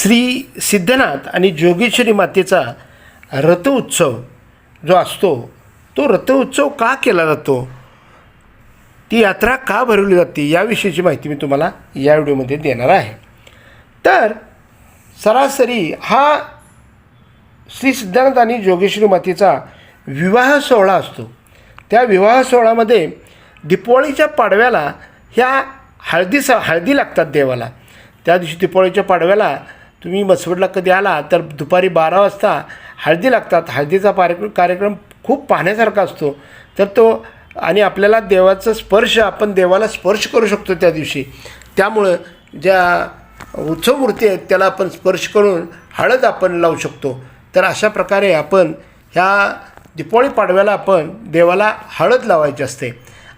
श्री सिद्धनाथ आणि जोगेश्वरी मातेचा रथोत्सव जो असतो तो रथोत्सव का केला जातो, ती यात्रा का भरवली जाते, याविषयीची माहिती मी तुम्हाला या व्हिडिओमध्ये देणार आहे. तर सरासरी हा श्री सिद्धनाथ आणि जोगेश्वरी मातेचा विवाह सोहळा असतो. त्या विवाह सोहळ्यामध्ये दीपावलीच्या पाडव्याला ह्या हळदी लागतात देवाला. त्या दिवशी दीपावलीच्या पाडव्याला तुम्ही मसवडला कधी आला तर दुपारी 12 वाजता हळदी लागतात. हळदीचा कार्यक्रम खूप पाहण्यासारखा असतो. तर तो आणि आपल्याला देवाचा स्पर्श, आपण देवाला स्पर्श करू शकतो त्या दिवशी. त्यामुळं ज्या उत्सवमूर्ती आहेत त्याला आपण स्पर्श करून हळद आपण लावू शकतो. तर अशा प्रकारे आपण ह्या दीपावली पाडव्याला आपण देवाला हळद लावायची असते.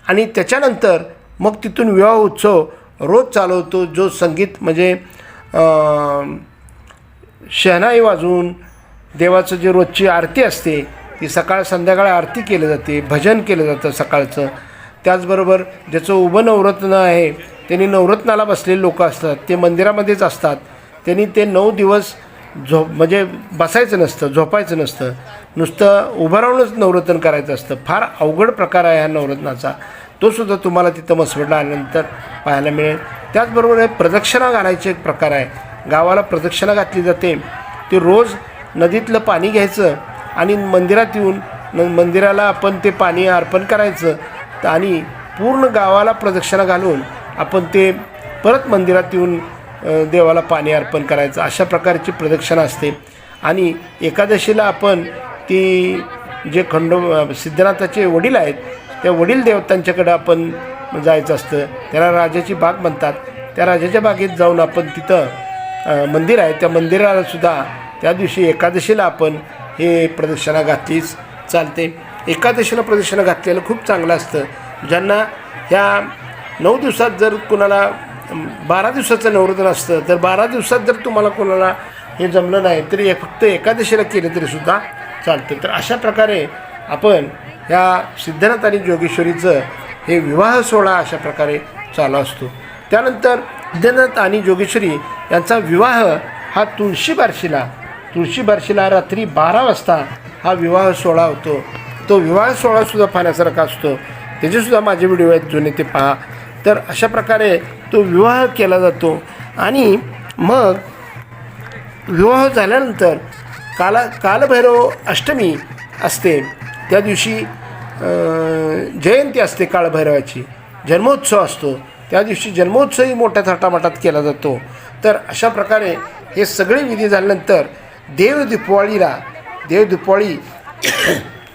आणि त्याच्यानंतर मग तिथून विवाह उत्सव रोज चालू होतो. जो संगीत म्हणजे शहनाई वाजवून देवाचं जे रोजची आरती असते ती सकाळ संध्याकाळी आरती केली जाते, भजन केलं जातं सकाळचं. त्याचबरोबर ज्याचं उभं नवरत्न आहे त्यांनी नवरत्नाला बसलेले लोक असतात, ते मंदिरामध्येच असतात. त्यांनी ते 9 दिवस म्हणजे बसायचं नसतं, झोपायचं नसतं, नुसतं उभं राहूनच नवरत्न करायचं असतं. फार अवघड प्रकार आहे ह्या नवरत्नाचा. तो सुद्धा तुम्हाला तिथं मसवडला आल्यानंतर पाहायला मिळेल. त्याचबरोबर प्रदक्षिणा घालायचे एक प्रकार आहे. गावाला प्रदक्षिणा घातली जाते. ते रोज नदीतलं पाणी घ्यायचं आणि मंदिरात येऊन मंदिराला आपण ते पाणी अर्पण करायचं आणि पूर्ण गावाला प्रदक्षिणा घालून आपण ते परत मंदिरात येऊन देवाला पाणी अर्पण करायचं. अशा प्रकारची प्रदक्षिणा असते. आणि एकादशीला आपण ती जे सिद्धनाथाचे वडील आहेत त्या वडील देवतांच्याकडं आपण जायचं असतं. त्याला राजाची बाग म्हणतात. त्या राजाच्या बागेत जाऊन आपण तिथं मंदिर आहे त्या मंदिराला सुद्धा त्या दिवशी एकादशीला आपण हे प्रदक्षिणा घातलीच चालते. एकादशीला प्रदक्षिणा घातलेलं खूप चांगलं असतं. ज्यांना ह्या 9 दिवसात जर कोणाला 12 दिवसाचं नवरत्न असतं तर 12 दिवसात जर तुम्हाला कोणाला हे जमलं नाही तरी फक्त एकादशीला केलं तरीसुद्धा चालतं. तर अशा प्रकारे आपण ह्या सिद्धनाथ आणि जोगेश्वरीचं हे विवाह सोहळा अशा प्रकारे चालू असतो. त्यानंतर सिद्धनाथ आणि जोगेश्वरी यांचा विवाह हा तुळशी बारशीला रात्री 12 वाजता हा विवाह सोहळा होतो. तो विवाह सोहळासुद्धा पाहण्यासारखा असतो. त्याचेसुद्धा माझे व्हिडिओ आहेत जुने, ते पहा. तर अशा प्रकारे तो विवाह केला जातो. आणि मग विवाह झाल्यानंतर कालभैरव अष्टमी असते. त्या दिवशी जयंती असते काळभैरवाची, जन्मोत्सव असतो. त्या दिवशी जन्मोत्सवही मोठ्या थाटामाटात केला जातो. तर अशा प्रकारे हे सगळे विधी झाल्यानंतर देवदीपावली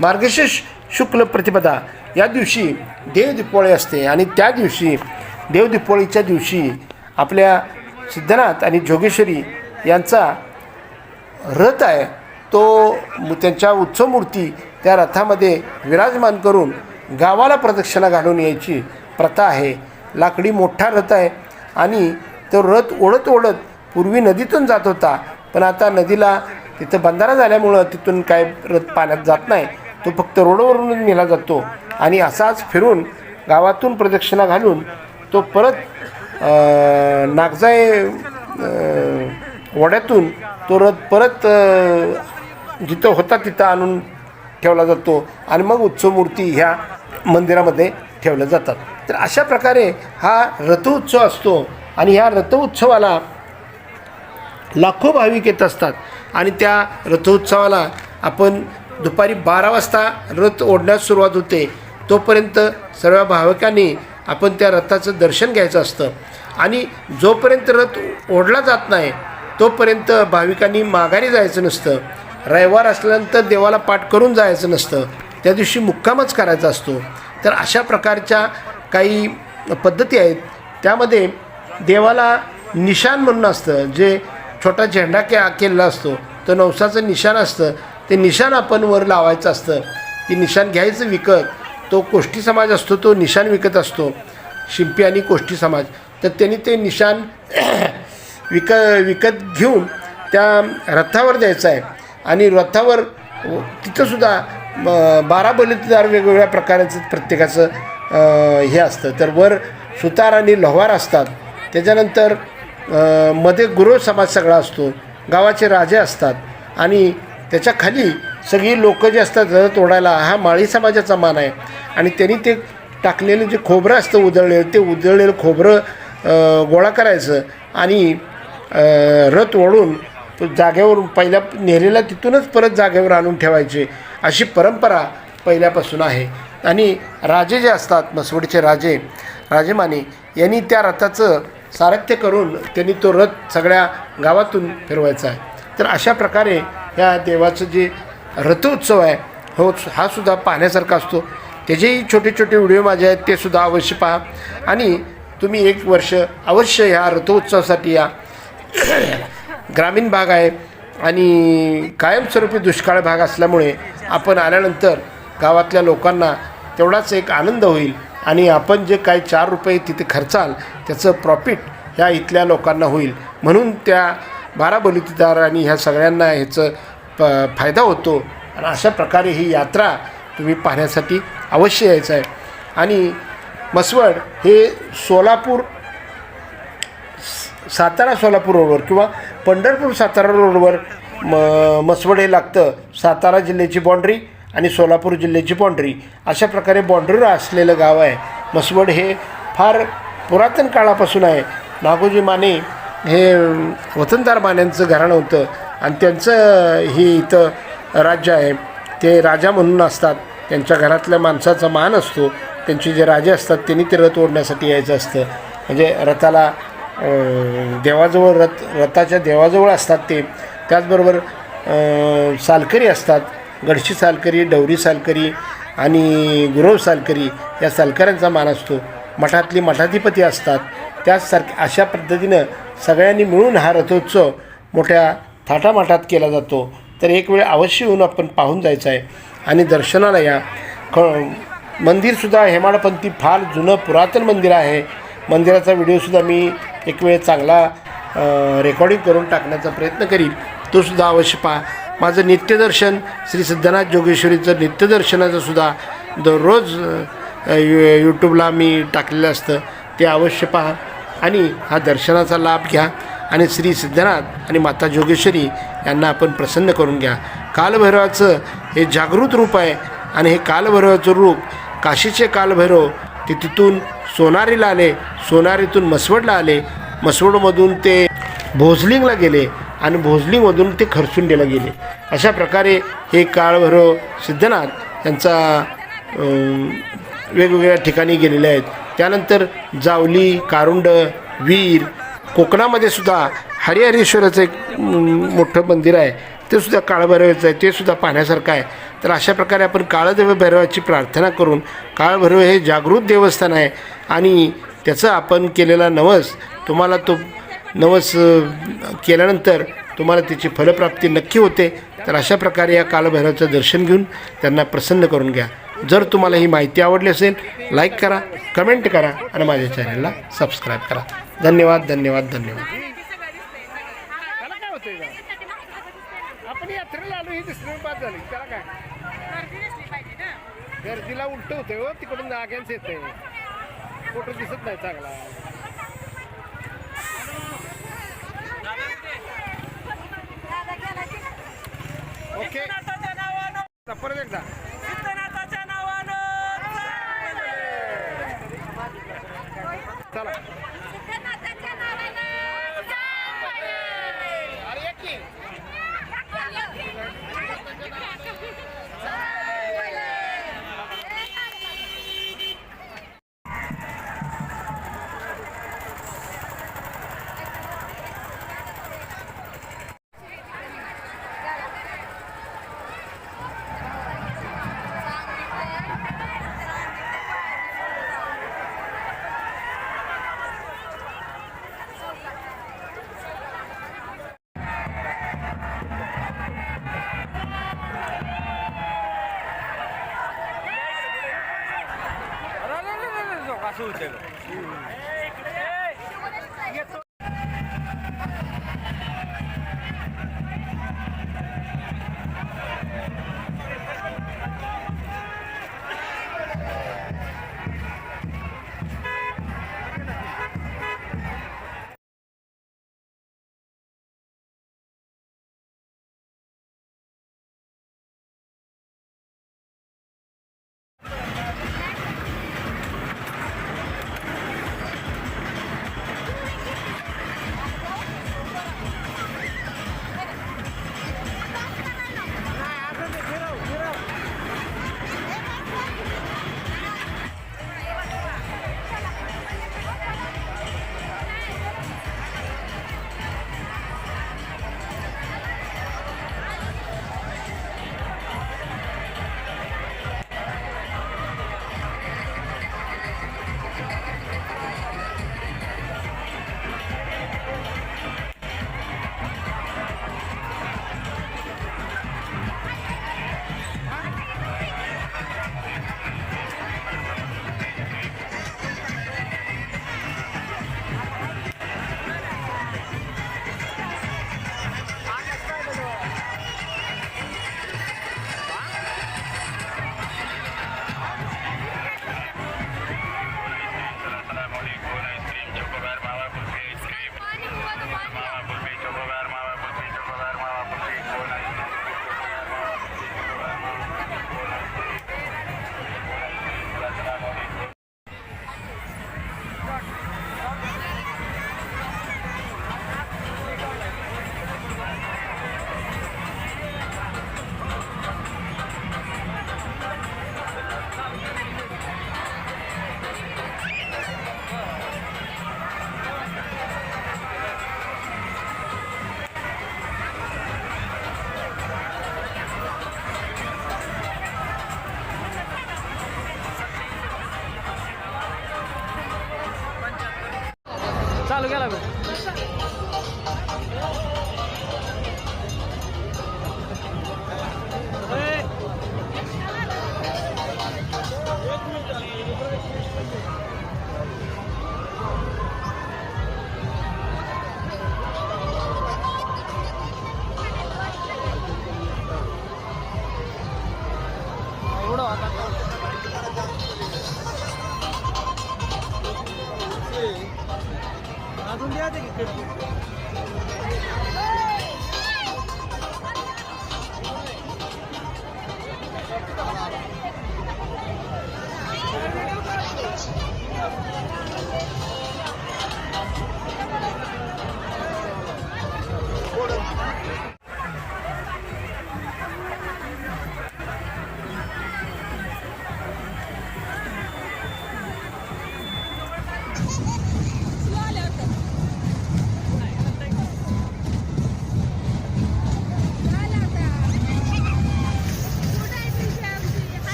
मार्गशीर्ष शुक्ल प्रतिपदा या दिवशी देवदीपावली असते. आणि त्या दिवशी देवदीपावलीच्या दिवशी आपल्या सिद्धनाथ आणि जोगेश्वरी यांचा रथ आहे तो त्यांच्या उत्सवमूर्ती त्या रथामध्ये विराजमान करून गावाला प्रदक्षिणा घालून यायची प्रथा आहे. लाकडी मोठा रथ आहे आणि तो रथ ओढत पूर्वी नदीतून जात होता, पण आता नदीला तिथं बंधारा झाल्यामुळं तिथून काय रथ पाण्यात जात नाही. तो फक्त रोडवरूनच नेला जातो आणि असाच फिरून गावातून प्रदक्षिणा घालून तो परत नागजाई वड्यातून तो रथ परत जिथं होता तिथं आणून ठेवला जातो आणि मग उत्सवमूर्ती ह्या मंदिरामध्ये ठेवल्या जातात. तर अशा प्रकारे हा रथोत्सव असतो. आणि ह्या रथोत्सवाला लाखो भाविक येत असतात. आणि त्या रथोत्सवाला आपण दुपारी 12 वाजता रथ ओढण्यास सुरुवात होते. तोपर्यंत सर्व भाविकांनी आपण त्या रथाचं दर्शन घ्यायचं असतं. आणि जोपर्यंत रथ ओढला जात नाही तोपर्यंत भाविकांनी माघारी जायचं नसतं. रविवार असल्यानंतर देवाला पाठ करून जायचं नसतं. त्या दिवशी मुक्कामच करायचा असतो. तर अशा प्रकारच्या काही पद्धती आहेत. त्यामध्ये देवाला निशाण म्हणून असतं, जे छोटा झेंडा केलेला असतो, तो नवसाचं निशाण असतं. ते निशाण आपण वर लावायचं असतं. ती निशाण घ्यायचं विकत. तो कोष्टी समाज असतो, तो निशाण विकत असतो, शिंपी आणि कोष्टी समाज. तर त्यांनी ते निशाण विकत घेऊन त्या रथावर द्यायचं आहे. आणि रथावर तिथंसुद्धा 12 बलिदार वेगवेगळ्या प्रकारचं प्रत्येकाचं हे असतं. तर वर सुतार आणि लोहार असतात. त्याच्यानंतर मध्ये गुरव समाज सगळा असतो, गावाचे राजे असतात आणि त्याच्या खाली सगळी लोकं जे असतात रथ ओढायला हा माळी समाजाचा मान आहे. आणि त्यांनी ते टाकलेलं जे खोबरं असतं उधळलेलं, ते उधळलेलं खोबरं गोळा करायचं आणि रथ ओढून तो जागेवरून पहिल्या नेलेला तिथूनच परत जागेवर आणून ठेवायचे, अशी परंपरा पहिल्यापासून आहे. आणि राजे जे असतात, मसवडचे राजेमाने यांनी त्या रथाचं सारथ्य करून त्यांनी तो रथ सगळ्या गावातून फिरवायचा आहे. तर अशा प्रकारे ह्या देवाचं जे रथोत्सव आहे हा सुद्धा पाहण्यासारखा असतो. त्याचेही छोटे छोटे व्हिडिओ माझे आहेत, ते सुद्धा अवश्य पहा. आणि तुम्ही 1 वर्ष अवश्य ह्या रथोत्सवासाठी या. ग्रामीण भाग आहे आणि कायमस्वरूपी दुष्काळ भाग असल्यामुळे आपण आल्यानंतर गावातल्या लोकांना तेवढाच एक आनंद होईल आणि आपण जे काही 4 रुपये तिथे खर्चाल त्याचं प्रॉफिट ह्या इथल्या लोकांना होईल. म्हणून त्या 12 बलुतेदार आणि ह्या सगळ्यांना ह्याचं फायदा होतो. आणि अशा प्रकारे ही यात्रा तुम्ही पाहण्यासाठी अवश्य यायचं आहे. आणि मसवड हे सातारा सोलापूर रोडवर किंवा पंढरपूर सातारा रोडवर मसवड हे लागतं. सातारा जिल्ह्याची बाँड्री आणि सोलापूर जिल्ह्याची बाँड्री अशा प्रकारे बाँड्रीवर असलेलं गाव आहे. मसवड हे फार पुरातन काळापासून आहे. नागोजी माने हे वतनदार मान्यांचं घराणं होतं आणि त्यांचं ही इथं राज्य आहे. ते राजा म्हणून असतात, त्यांच्या घरातल्या माणसाचा मान असतो. त्यांचे जे राजे असतात त्यांनी ते रथ ओढण्यासाठी यायचं असतं. म्हणजे रथाला देवाजवळ रथाच्या देवाजवळ असतात ते. त्याचबरोबर सालकरी असतात, गडशी सालकरी, डवरी सालकरी आणि गुरव सालकरी या सालकऱ्यांचा मान असतो. मठातली मठाधिपती असतात. अशा पद्धतीनं सगळ्यांनी मिळून हा रथोत्सव मोठ्या थाटामाटात केला जातो. तर एक वेळ अवश्य येऊन आपण पाहून जायचं आहे. आणि दर्शनाला या. मंदिरसुद्धा हेमाडपंथी फार जुनं पुरातन मंदिर आहे. मंदिराचा व्हिडिओसुद्धा मी एक वेळ चांगला रेकॉर्डिंग करून टाकण्याचा प्रयत्न करीन, तोसुद्धा अवश्य पहा. माझं नित्यदर्शन श्री सिद्धनाथ जोगेश्वरीचं नित्यदर्शनाचं सुद्धा दररोज यूट्यूबला मी टाकलेलं असतं, ते अवश्य पहा आणि हा दर्शनाचा लाभ घ्या. आणि श्री सिद्धनाथ आणि माता जोगेश्वरी यांना आपण प्रसन्न करून घ्या. कालभैरवाचं हे जागृत रूप आहे आणि हे कालभैरवाचं रूप काशीचे कालभैरव ते तिथून सोनारीला आले, सोनारीतून मसवडला आले, मसवडमधून ते भोजलिंगला गेले आणि भोजलिंगमधून ते खरसुंडीला गेले. अशा प्रकारे हे कालभैरव सिद्धनाथ यांचा वेगवेगळ्या ठिकाणी गेलेले आहेत. त्यानंतर जावली, कारुंड, वीर, कोकणामध्ये सुद्धा हरिहरेश्वराचं एक मोठं मंदिर आहे, ते सुद्धा काळभैरवाचं आहे, ते सुद्धा पाहण्यासारखं आहे. तर अशा प्रकारे आपण काळभैरवाची प्रार्थना करून, काळभैरव हे जागृत देवस्थान आहे आणि त्याचं आपण केलेला नवस, तुम्हाला तो नवस केल्यानंतर तुम्हाला त्याची फलप्राप्ती नक्की होते. तर अशा प्रकारे या काळभैरवाचं दर्शन घेऊन त्यांना प्रसन्न करून घ्या. जर तुम्हाला ही माहिती आवडली असेल, लाईक करा, कमेंट करा आणि माझ्या चॅनलला सबस्क्राईब करा. धन्यवाद धन्यवाद धन्यवाद. आपण यात्रेला आलो, ही दिसली बाद झाली, त्याला काय गर्दीला उलट होतंय हो, तिकडून जाग्यांच येतंय, फोटो दिसत नाही चांगला. ओके, परत एकदा चला. असं होतं. चालू केला बघ. एवढं आता अजून द्या ते की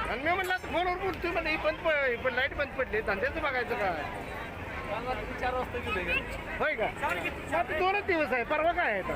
आणि मी म्हणलं फोनवर बोलतोय म्हणजे पण लाईट बंद पडली धंद्याचं बघायचं काय 4 वाजता गेले. होय का 2च दिवस आहे परवा काय आहे आता